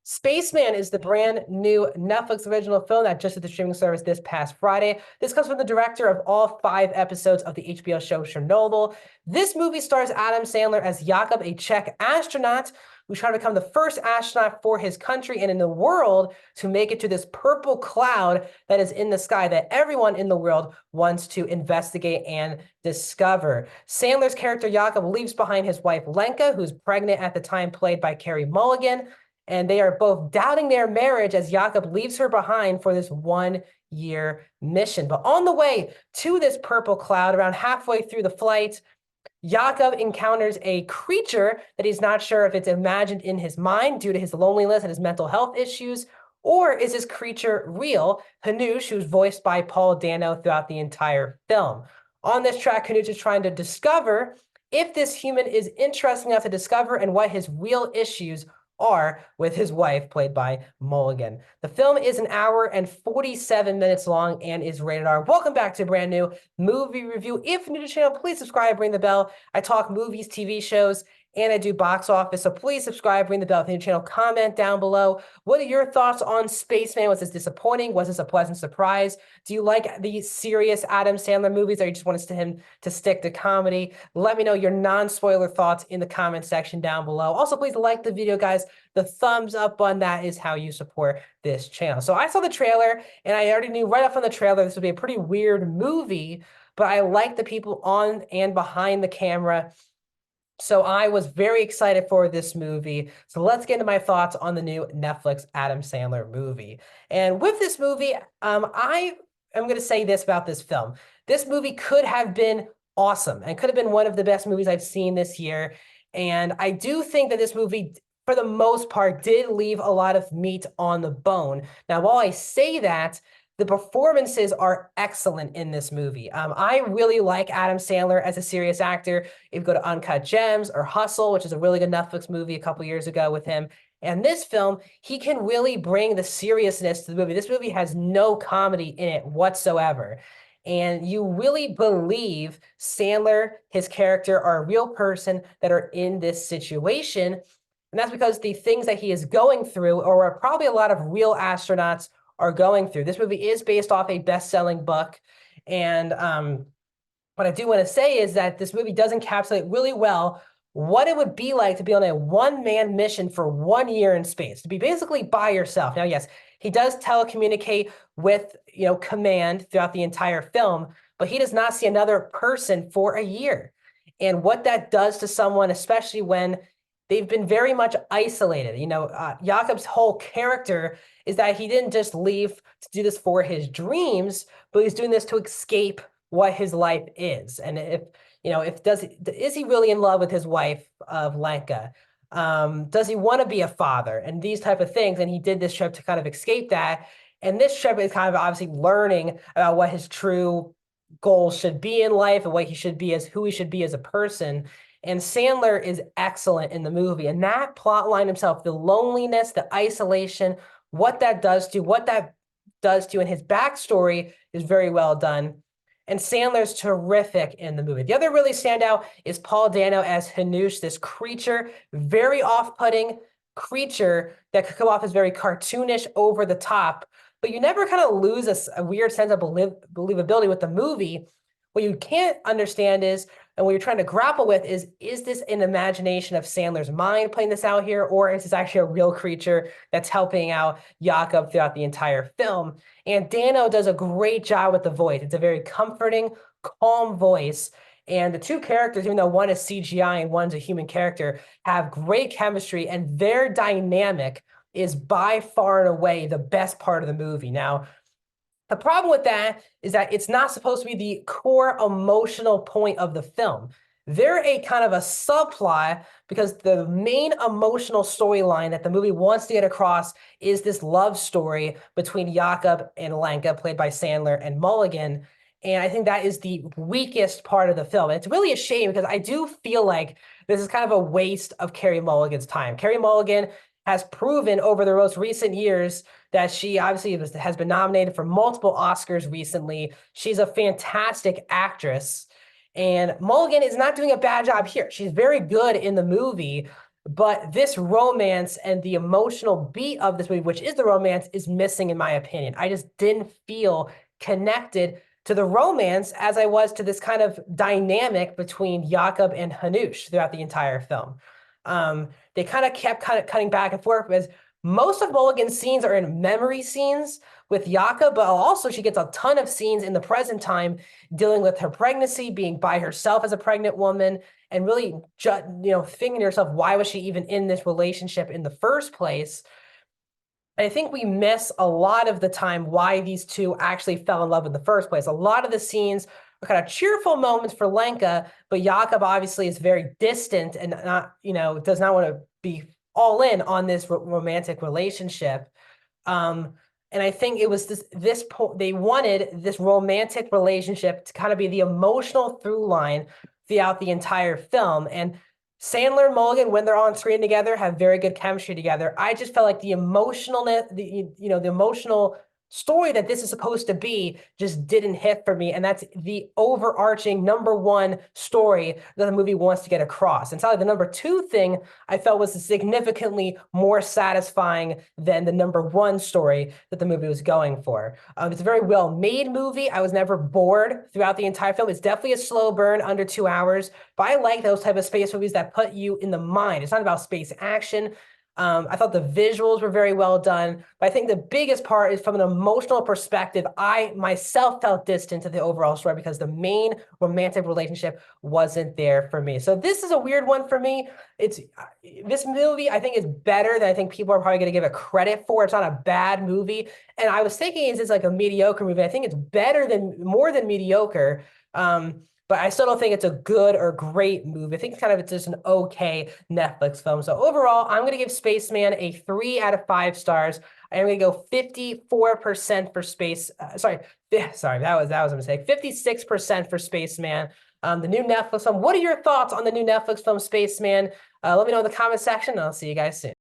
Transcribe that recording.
Spaceman is the brand new Netflix original film that just hit the streaming service this past Friday. This comes from the director of all 5 episodes of the HBO show Chernobyl. This movie stars Adam Sandler as Jakob, a Czech astronaut who's trying to become the first astronaut for his country and in the world to make it to this purple cloud that is in the sky that everyone in the world wants to investigate and discover. Sandler's character Jakob leaves behind his wife Lenka, who's pregnant at the time, played by Carey Mulligan. And they are both doubting their marriage as Jakob leaves her behind for this 1-year mission. But on the way to this purple cloud, around halfway through the flight, Jakob encounters a creature that he's not sure if it's imagined in his mind due to his loneliness and his mental health issues, or is this creature real? Hanush, who's voiced by Paul Dano throughout the entire film. On this track, Hanush is trying to discover if this human is interesting enough to discover and what his real issues are with his wife, played by Mulligan. The film is 1 hour and 47 minutes long and is rated R. Welcome back to a brand new movie review. If you're new to the channel, please subscribe, ring the bell. I talk movies, TV shows, and I do box office. So please subscribe, ring the bell if you're new to the channel. Comment down below. What are your thoughts on Spaceman? Was this disappointing? Was this a pleasant surprise? Do you like the serious Adam Sandler movies, or you just want him to stick to comedy? Let me know your non-spoiler thoughts in the comment section down below. Also, please like the video, guys. The thumbs up button, that is how you support this channel. So I saw the trailer, and I already knew right off on the trailer this would be a pretty weird movie, but I like the people on and behind the camera. So I was very excited for this movie. So let's get into my thoughts on the new Netflix Adam Sandler movie. And with this movie, I am going to say this about this film. This movie could have been awesome and could have been one of the best movies I've seen this year. And I do think that this movie, for the most part, did leave a lot of meat on the bone. Now, while I say that, the performances are excellent in this movie. I really like Adam Sandler as a serious actor. If you go to Uncut Gems or Hustle, which is a really good Netflix movie a couple years ago with him, and this film, he can really bring the seriousness to the movie. This movie has no comedy in it whatsoever. And you really believe Sandler, his character, are a real person that are in this situation. And that's because the things that he is going through, or probably a lot of real astronauts are going through. This movie is based off a best-selling book. And what I do want to say is that this movie does encapsulate really well what it would be like to be on a one-man mission for 1 year in space, to be basically by yourself. Now, yes, he does telecommunicate with, command throughout the entire film, but he does not see another person for a year. And what that does to someone, especially when they've been very much isolated. Jakob's whole character is that he didn't just leave to do this for his dreams, but he's doing this to escape what his life is. And is he really in love with his wife of Lenka? Does he want to be a father? And these type of things. And he did this trip to kind of escape that. And this trip is kind of obviously learning about what his true goals should be in life and what he should be who he should be as a person. And Sandler is excellent in the movie. And that plot line himself, the loneliness, the isolation, what that does to, and his backstory is very well done. And Sandler's terrific in the movie. The other really standout is Paul Dano as Hanush, this creature, very off-putting creature that could come off as very cartoonish, over the top. But you never kind of lose a weird sense of believability with the movie. What you can't understand is, and what you're trying to grapple with is this an imagination of Sandler's mind playing this out here, or is this actually a real creature that's helping out Jakob throughout the entire film? And Dano does a great job with the voice. It's a very comforting, calm voice. And the two characters, even though one is CGI and one's a human character, have great chemistry, and their dynamic is by far and away the best part of the movie. Now, the problem with that is that it's not supposed to be the core emotional point of the film. They're a kind of a subplot because the main emotional storyline that the movie wants to get across is this love story between Jakob and Lenka, played by Sandler and Mulligan. And I think that is the weakest part of the film. And it's really a shame because I do feel like this is kind of a waste of Carey Mulligan's time. Carey Mulligan has proven over the most recent years that she obviously has been nominated for multiple Oscars recently. She's a fantastic actress. And Mulligan is not doing a bad job here. She's very good in the movie, but this romance and the emotional beat of this movie, which is the romance, is missing in my opinion. I just didn't feel connected to the romance as I was to this kind of dynamic between Jakob and Hanush throughout the entire film. They kind of cutting back and forth because most of Mulligan's scenes are in memory scenes with Jakob, but also she gets a ton of scenes in the present time dealing with her pregnancy, being by herself as a pregnant woman, and really thinking to herself, why was she even in this relationship in the first place? I think we miss a lot of the time why these two actually fell in love in the first place. A lot of the scenes are kind of cheerful moments for Lenka, but Jakob obviously is very distant and does not want to be all in on this romantic relationship. And I think it was they wanted this romantic relationship to kind of be the emotional through line throughout the entire film. And Sandler and Mulligan, when they're on screen together, have very good chemistry together. I just felt like the emotionalness, the emotional story that this is supposed to be just didn't hit for me. And that's the overarching number one story that the movie wants to get across. And probably the number two thing I felt was significantly more satisfying than the number one story that the movie was going for. It's a very well-made movie. I was never bored throughout the entire film. It's definitely a slow burn, under 2 hours, but I like those type of space movies that put you in the mind. It's not about space action. I thought the visuals were very well done, but I think the biggest part is from an emotional perspective. I myself felt distant to the overall story because the main romantic relationship wasn't there for me. So this is a weird one for me. This movie, I think, is better than I think people are probably going to give it credit for. It's not a bad movie. And I was thinking, is this like a mediocre movie? I think it's more than mediocre. But I still don't think it's a good or great movie. I think it's just an okay Netflix film. So overall, I'm going to give Spaceman a 3 out of 5 stars. I'm going to go 54% for sorry, that was a mistake. 56% for Spaceman, the new Netflix film. What are your thoughts on the new Netflix film Spaceman? Let me know in the comment section, and I'll see you guys soon.